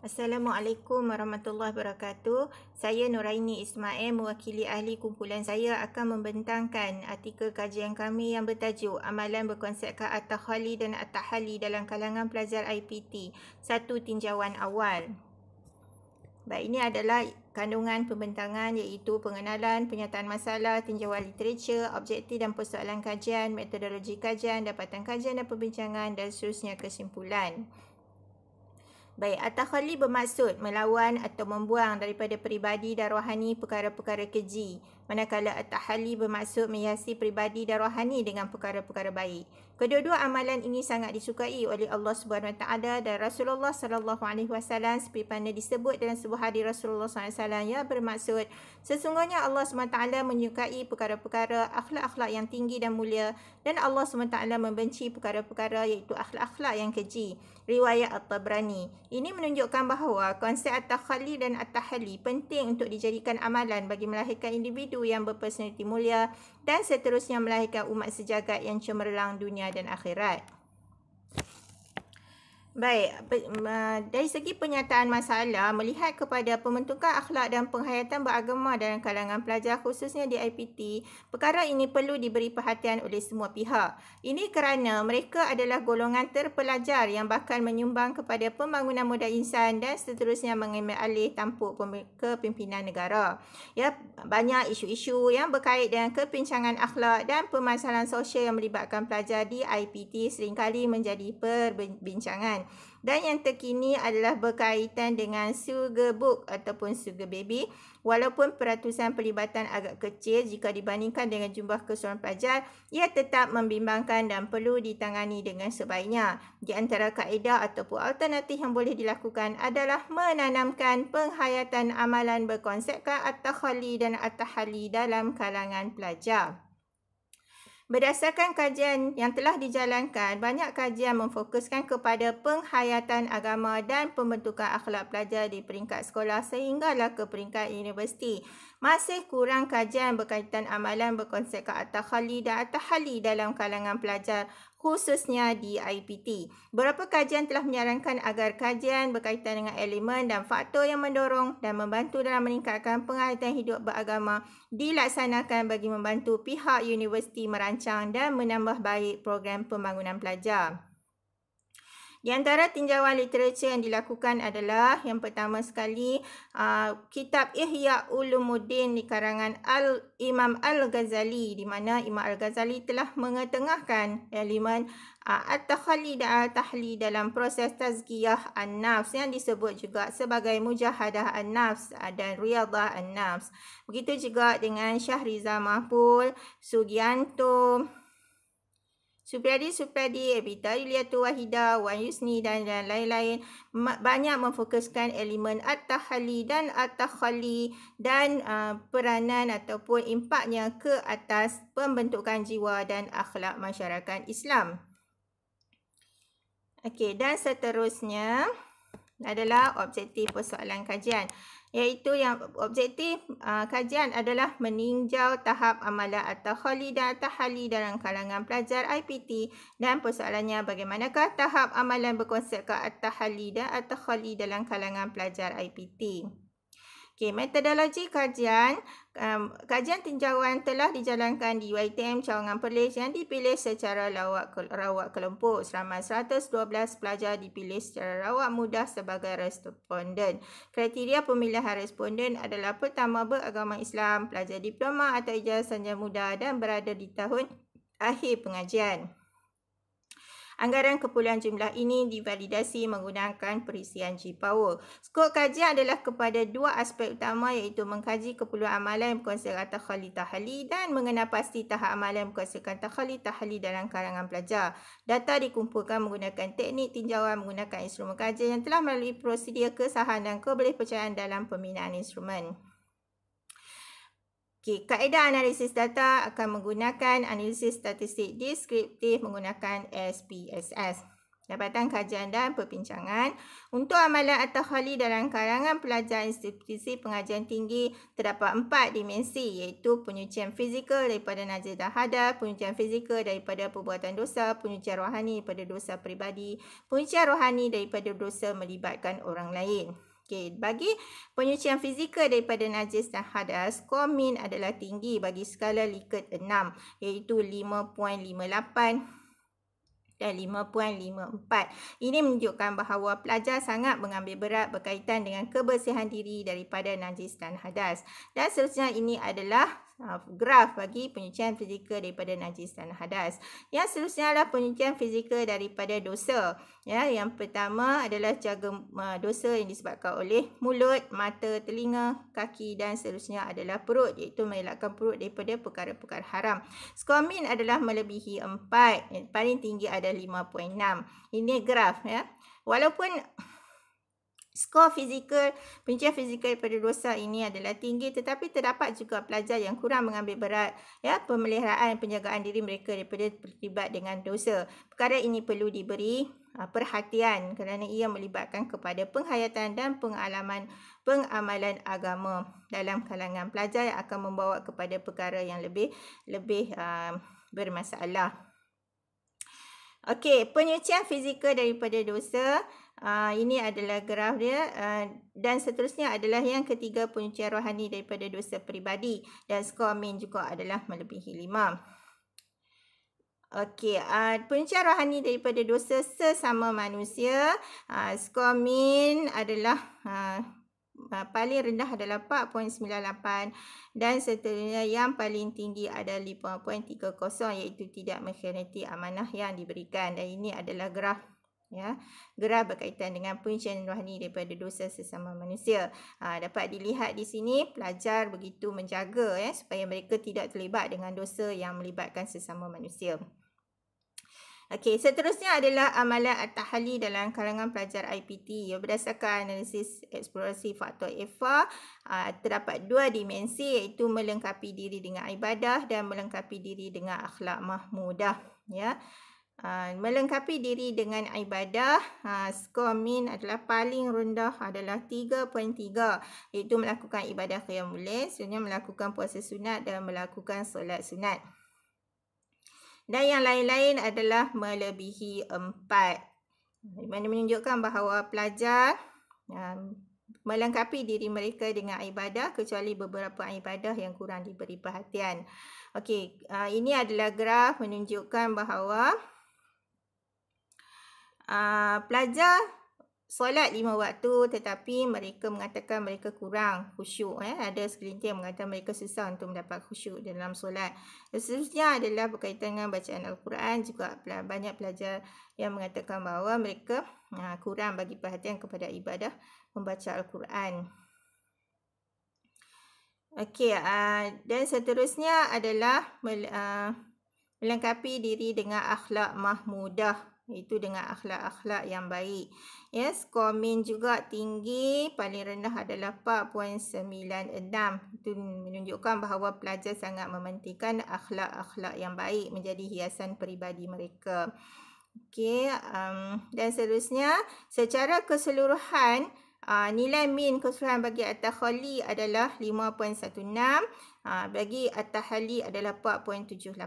Assalamualaikum warahmatullahi wabarakatuh. Saya Nuraini Ismail, mewakili ahli kumpulan saya akan membentangkan artikel kajian kami yang bertajuk Amalan berkonsepkan At-Takhali dan At-Tahali dalam kalangan pelajar IPT, satu tinjauan awal. Baik, ini adalah kandungan pembentangan iaitu pengenalan, penyataan masalah, tinjauan literatur, objektif dan persoalan kajian, metodologi kajian, dapatan kajian dan perbincangan dan seterusnya kesimpulan. Baik, at-takhali bermaksud melawan atau membuang daripada peribadi dan rohani perkara-perkara keji. Manakala at-tahali bermaksud menghiasi peribadi dan rohani dengan perkara-perkara baik. Kedua-dua amalan ini sangat disukai oleh Allah Subhanahu Wa Taala dan Rasulullah Sallallahu Alaihi Wasallam seperti mana disebut dalam sebuah hadis Rasulullah SAW yang bermaksud sesungguhnya Allah SWT menyukai perkara-perkara akhlak-akhlak yang tinggi dan mulia dan Allah SWT membenci perkara-perkara iaitu akhlak-akhlak yang keji. Riwayat At-Tabrani. Ini menunjukkan bahawa konsep at-takhali dan at-tahali penting untuk dijadikan amalan bagi melahirkan individu yang berpersonaliti mulia dan seterusnya melahirkan umat sejagat yang cemerlang dunia dan akhirat. Baik, dari segi penyataan masalah, melihat kepada pembentukan akhlak dan penghayatan beragama dalam kalangan pelajar khususnya di IPT, perkara ini perlu diberi perhatian oleh semua pihak. Ini kerana mereka adalah golongan terpelajar yang bakal menyumbang kepada pembangunan modal insan dan seterusnya mengambil alih tampuk kepimpinan negara. Ya, banyak isu-isu yang berkait dengan kepincangan akhlak dan permasalahan sosial yang melibatkan pelajar di IPT seringkali menjadi perbincangan. Dan yang terkini adalah berkaitan dengan sugar book ataupun sugar baby. Walaupun peratusan pelibatan agak kecil jika dibandingkan dengan jumlah keseluruhan pelajar, ia tetap membimbangkan dan perlu ditangani dengan sebaiknya. Di antara kaedah ataupun alternatif yang boleh dilakukan adalah menanamkan penghayatan amalan berkonsepkan at-takhali dan at-tahali dalam kalangan pelajar. Berdasarkan kajian yang telah dijalankan, banyak kajian memfokuskan kepada penghayatan agama dan pembentukan akhlak pelajar di peringkat sekolah sehinggalah ke peringkat universiti. Masih kurang kajian berkaitan amalan berkonsepkan at-takhali dan at-tahali dalam kalangan pelajar, khususnya di IPT. Beberapa kajian telah menyarankan agar kajian berkaitan dengan elemen dan faktor yang mendorong dan membantu dalam meningkatkan penghayatan hidup beragama dilaksanakan bagi membantu pihak universiti merancang dan menambah baik program pembangunan pelajar. Di antara tinjauan literatur yang dilakukan adalah yang pertama sekali kitab Ihya Ulumuddin di karangan Imam Al-Ghazali, di mana Imam Al-Ghazali telah mengetengahkan elemen at-takhali dan at-tahli dalam proses tazkiyah an-nafs yang disebut juga sebagai mujahadah an-nafs dan riyadah an-nafs. Begitu juga dengan Syahriza Mahfuz, Sugianto, Supriyadi, Ebita Yuliatu Wahida, Wan Yusni dan lain-lain banyak memfokuskan elemen at-tahali dan at-takhali dan peranan ataupun impaknya ke atas pembentukan jiwa dan akhlak masyarakat Islam. Okey, dan seterusnya adalah objektif persoalan kajian. Iaitu yang objektif kajian adalah meninjau tahap amalan at-takhali dan at-tahali dalam kalangan pelajar IPT dan persoalannya bagaimanakah tahap amalan berkonsepkan at-tahali dan at-takhali dalam kalangan pelajar IPT. Okay, metodologi kajian. Kajian tinjauan telah dijalankan di UiTM Cawangan Perlis yang dipilih secara rawat kelompok. Selama 112 pelajar dipilih secara rawat mudah sebagai responden. Kriteria pemilihan responden adalah pertama beragama Islam, pelajar diploma atau ijazah sarjana muda dan berada di tahun akhir pengajian. Anggaran keperluan jumlah ini divalidasi menggunakan perisian G-Power. Skop kajian adalah kepada dua aspek utama iaitu mengkaji keperluan amalan yang berkonsepkan takhali tahali dan mengenal pasti tahap amalan yang berkonsepkan takhali tahali dalam kalangan pelajar. Data dikumpulkan menggunakan teknik tinjauan menggunakan instrumen kajian yang telah melalui prosedur kesahan dan kebolehpercayaan dalam pembinaan instrumen. Okay, kaedah analisis data akan menggunakan analisis statistik deskriptif menggunakan SPSS. Jabatan Kajian dan Perbincangan. Untuk amalan at-takhalli dalam kalangan pelajar institusi pengajian tinggi, terdapat 4 dimensi, iaitu penyucian fizikal daripada najis dan hadas, penyucian fizikal daripada perbuatan dosa, penyucian rohani daripada dosa peribadi, penyucian rohani daripada dosa melibatkan orang lain. Okey, bagi penyucian fizikal daripada najis dan hadas, skor min adalah tinggi bagi skala Likert 6, iaitu 5.58 dan 5.54. Ini menunjukkan bahawa pelajar sangat mengambil berat berkaitan dengan kebersihan diri daripada najis dan hadas. Dan seterusnya ini adalah graf bagi penyucian fizikal daripada najis dan hadas. Yang seterusnya adalah penyucian fizikal daripada dosa. Ya, yang pertama adalah jaga dosa yang disebabkan oleh mulut, mata, telinga, kaki dan seterusnya adalah perut, iaitu mengelakkan perut daripada perkara-perkara haram. Skor min adalah melebihi 4, paling tinggi ada 5.6. Ini graf ya. Walaupun skor fizikal, penyucian fizikal daripada dosa ini adalah tinggi, tetapi terdapat juga pelajar yang kurang mengambil berat ya pemeliharaan penjagaan diri mereka daripada terlibat dengan dosa. Perkara ini perlu diberi perhatian kerana ia melibatkan kepada penghayatan dan pengamalan agama dalam kalangan pelajar yang akan membawa kepada perkara yang lebih bermasalah. Okey, penyucian fizikal daripada dosa. Ini adalah graf dia dan seterusnya adalah yang ketiga, penyucian rohani daripada dosa peribadi, dan skor min juga adalah melebihi 5. Okey, penyucian rohani daripada dosa sesama manusia, skor min adalah paling rendah adalah 4.98 dan seterusnya yang paling tinggi adalah 5.30, iaitu tidak mengkhianati amanah yang diberikan. Dan ini adalah graf ya, graf berkaitan dengan penyucian rohani daripada dosa sesama manusia. Dapat dilihat di sini pelajar begitu menjaga ya supaya mereka tidak terlibat dengan dosa yang melibatkan sesama manusia. Okey, seterusnya adalah amalan at-tahalli dalam kalangan pelajar IPT. Berdasarkan analisis eksplorasi faktor EFA, terdapat 2 dimensi, iaitu melengkapi diri dengan ibadah dan melengkapi diri dengan akhlak mahmudah ya. Melengkapi diri dengan ibadah, skor min adalah paling rendah adalah 3.3, iaitu melakukan ibadah qiyamul lail, seterusnya melakukan puasa sunat dan melakukan solat sunat. Dan yang lain-lain adalah melebihi 4. Mana menunjukkan bahawa pelajar melengkapi diri mereka dengan ibadah, kecuali beberapa ibadah yang kurang diberi perhatian. Okey, ini adalah graf menunjukkan bahawa pelajar solat 5 waktu tetapi mereka mengatakan mereka kurang khusyuk. Ada segelintir yang mengatakan mereka susah untuk mendapat khusyuk dalam solat. Seterusnya adalah berkaitan dengan bacaan Al-Quran. Juga banyak pelajar yang mengatakan bahawa mereka kurang bagi perhatian kepada ibadah membaca Al-Quran. Okey, dan seterusnya adalah melengkapi diri dengan akhlak mahmudah, iaitu dengan akhlak-akhlak yang baik. Ya, skor min juga tinggi, paling rendah adalah 4.96. Itu menunjukkan bahawa pelajar sangat mementingkan akhlak-akhlak yang baik menjadi hiasan peribadi mereka. Okey, dan seterusnya secara keseluruhan nilai min keseluruhan bagi at-takhalli adalah 5.16. Bagi at-tahalli adalah 4.78.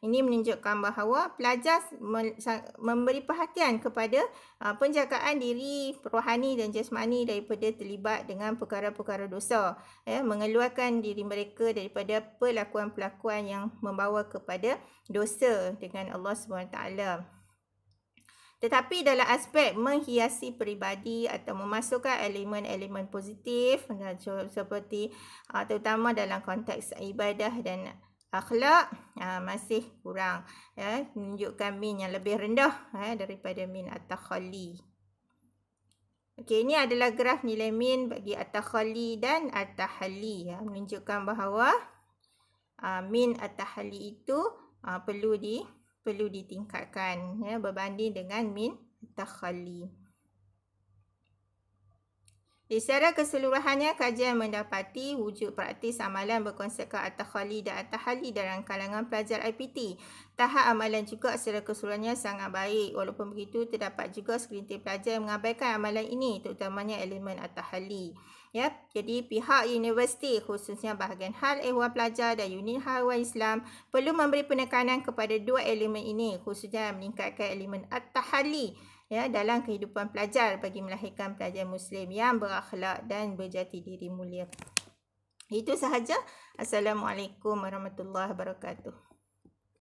Ini menunjukkan bahawa pelajar memberi perhatian kepada penjagaan diri rohani dan jasmani daripada terlibat dengan perkara-perkara dosa, mengeluarkan diri mereka daripada perlakuan-perlakuan yang membawa kepada dosa dengan Allah SWT. Tetapi dalam aspek menghiasi peribadi atau memasukkan elemen-elemen positif seperti terutama dalam konteks ibadah dan akhlak masih kurang, menunjukkan min yang lebih rendah daripada min at-takhalli. Okey, ini adalah graf nilai min bagi at-takhalli dan at-tahalli, menunjukkan bahawa min at-tahalli itu perlu ditingkatkan berbanding dengan min takhalli. Secara keseluruhannya, kajian mendapati wujud praktis amalan berkonsepkan at-takhali dan at-tahali dalam kalangan pelajar IPT. Tahap amalan juga secara keseluruhannya sangat baik. Walaupun begitu, terdapat juga segelintir pelajar yang mengabaikan amalan ini, terutamanya elemen at-tahali. Ya, jadi pihak universiti, khususnya bahagian hal ehwal pelajar dan unit hal ehwal Islam, perlu memberi penekanan kepada dua elemen ini, khususnya meningkatkan elemen at-tahali dalam kehidupan pelajar bagi melahirkan pelajar Muslim yang berakhlak dan berjati diri mulia. Itu sahaja. Assalamualaikum warahmatullahi wabarakatuh.